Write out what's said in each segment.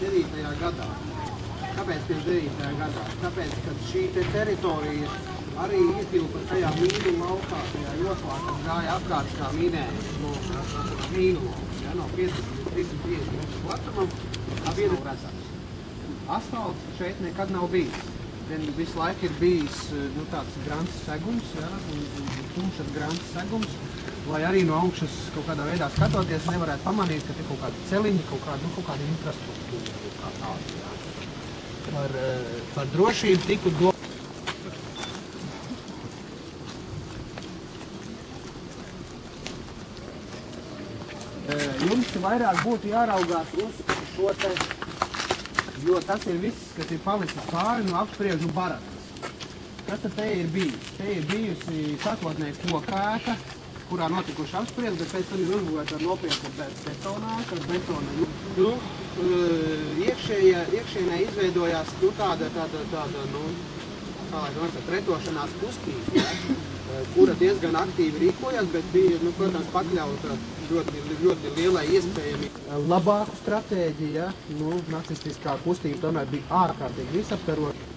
59. gadā. Kāpēc 59. gadā? Tāpēc, ka šī teritorija arī ietilpa tajā mīnu laukā, tajā joslā, kas gāja apkārt kā minējums no mīnu lauka, no 50 līdz 350 metru platumam, abi ir redzams. Asfalts šeit nekad nav bijis. Visu laiku ir bijis tāds grants segums, un tumšas grants segums, lai arī no augšas kaut kādā veidā skatoties nevarētu pamanīt, ka ir kaut kāda celiņa, kaut kāda infrastruktūra kā tāda. Par drošību tiku domāt. Jums vairāk būtu jāraugās uz šo te, jo tas ir viss, kas ir palicis pāri no apspriežu barakas. Kas tad te ir bijis? Te ir bijusi sākotnēji kokēta, kurā notikuši apsprieži, bet pēc tam ir uzbūvēta ar nopietnu betonātu, ar betonu. Iekšienē izveidojās tāda pretošanās kustība, kura diezgan aktīvi rīkojās, bet bija, protams, pakļauta ļoti lielai iespējami. Labāku stratēģiju, nacistiskā kustība tomēr bija ārkārtīgi visaptveroša.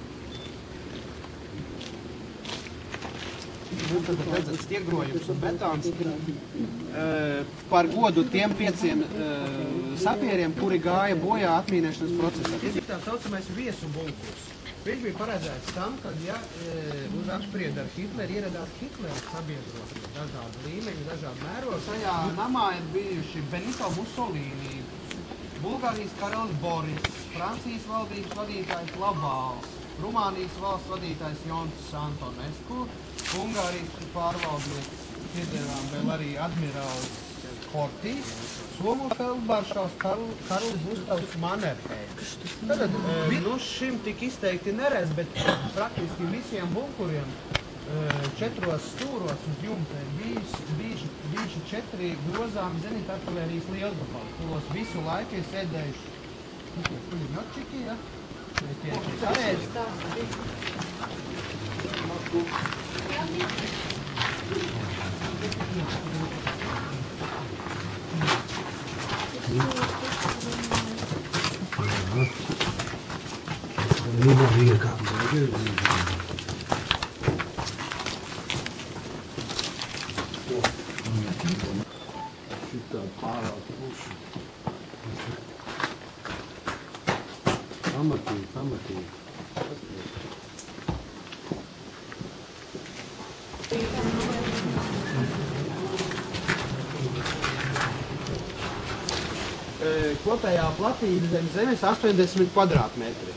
Tad redzat stiegrojums un betons par godu tiem 5 sapieriem, kuri gāja bojā atmīnēšanas procesā. Tas ir tā saucamais viesu bunkurs. Viņš bija paredzēts tam, kad, ja uz apspriedi ar Hitleri ieradās Hitlera sabiedrotie, dažādi līmeņi, dažādi mērogi. Šajā namā ir bijuši Benito Mussolini, Bulgārijas karalis Boris, Francijas valdības vadītājs Labāls, Rumānijas valsts vadītājs Jons Antonescu, Ungārijas pārvaldnieks piedēvām vēl arī admirālis Kortīs, Somu feldmaršals Karls Gustavs Mannerheims. Tad šim tik izteikti neredz, bet praktiski visiem bunkuriem 4 stūros uz jumta ir bijuši 4 grozāmi zenitartilērijas lielgabali, kuros visu laiku ir sēdējuši puļņočiki, ja? Pamatīgi. Kopējā platība zem zemes 80 kvadrātmetri.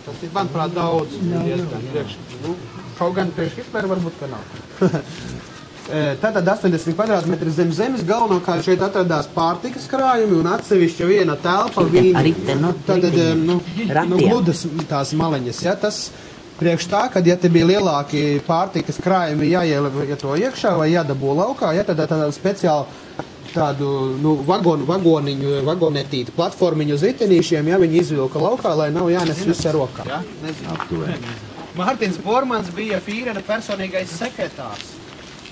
Tas ir, manuprāt, daudz. Kaut gan priekš Hitlera varbūt, ka nav. Tātad 80 kvadrātmetri zem zemes, galvenokārt šeit atradās pārtikas krājumi un atsevišķa viena telpa vīna. Tātad, gludas tās maleņas, ja, tas priekš tā, kad, ja te bija lielāki pārtikas krājumi jāielieto iekšā vai jādabū laukā, ja, tad tāda speciāla tādu, vagonetīti, platformiņu uz ritenīšiem, ja viņi izvilka laukā, lai nav jānes visu ar rokā. Ja? Nezinu. Mārtiņš Bormans bija Fīrera personīgais sekretārs,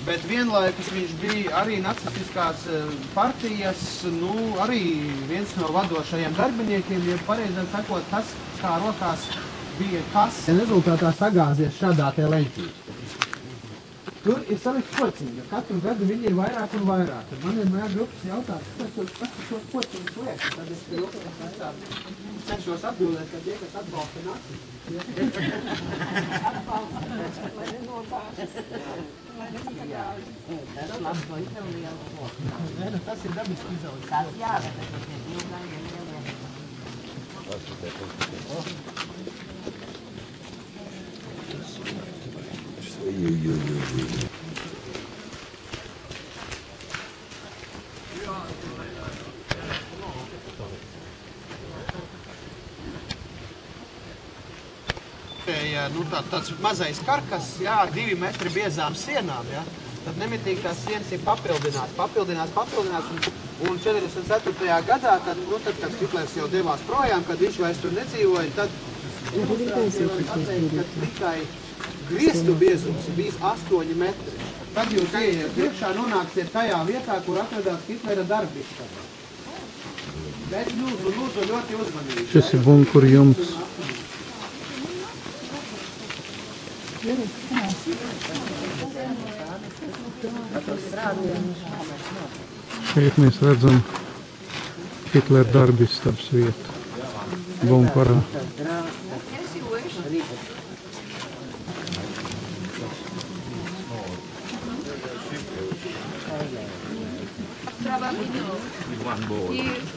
bet vienlaikus viņš bija arī nacistiskās partijas, arī viens no vadošajiem darbiniekiem, ja pareizāk sakot, tas kā rokās bija kas. Rezultātā sagāzies šādā te leņķī. Tur ir salikt kociņi, jo katru gadu viņi ir vairāk un vairāk. Tad man vienmēr grupas jautās, kas šos kociņus liek. Tad es cenšos atbildēt, ka tie, kas atbalsta nacisti. Lai nenobāžas. Lai nesagāžas. Tas labs vai tev liela loka. Tas ir dabiski izaudzis. Tas jāved, tas ir ilgājiem lieliem. Tāds mazais karkas, 2 metri biezām sienām, tad nemitīgi tās sienas ir papildinās, un 44. gadā, kad Hitlers jau devās projām, kad viņš vairs tur nedzīvoja, tad tikai griestu biezums bija 8 metri. Tad jūs iekšā nonāksiet tajā vietā, kur atradās Hitlera darbistaba. Bet lūdzu ļoti uzmanīgi. Šis ir bunkura jumts. Šeit mēs redzam Hitlera darbistabas vietu bunkurā.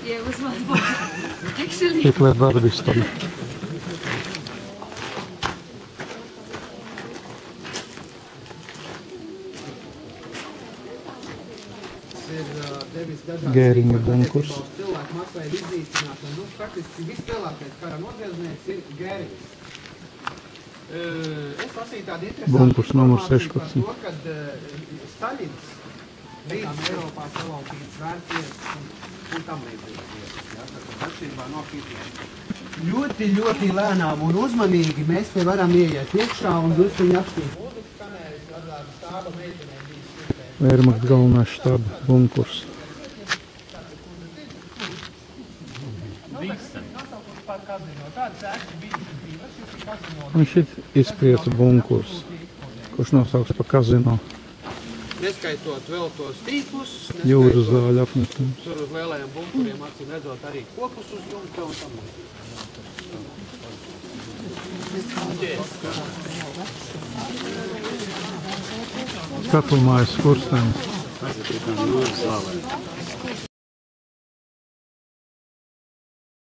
Yeah, it was one board. Actually. Hitlera darbistaba. Gēringa bunkurs. Cilvēku masveida iznīcināšana. Nu, faktiski vislielākais kara noziedznieks ir Gērings. Es lasīju tādu interesantu Bunkurs numur informāciju par 16. to, kad Staļins līdz Eiropā salaupīts vērties un tam līdzīgi lietas. Tātad atšķirībā no Hitlera. Ļoti lēnām un uzmanīgi mēs te varam ieiet iekšā un druskuņi apskatīt. Mūzikas skanējis ar stāba meitenēm bijis sirpēs. Wehrmacht galvenā štaba bunkurs. Viņš ir izprieca bunkurs, kurš nosaukts par kazino. Neskaitot vēl tos tīklus, Jūras zāļu apmetums. tur uz lielajiem bunkuriem acīm redzot arī kopus uz jumta un tam līdzīgi. Katlumājas skurstenis. Tas ir kā jūras zālē.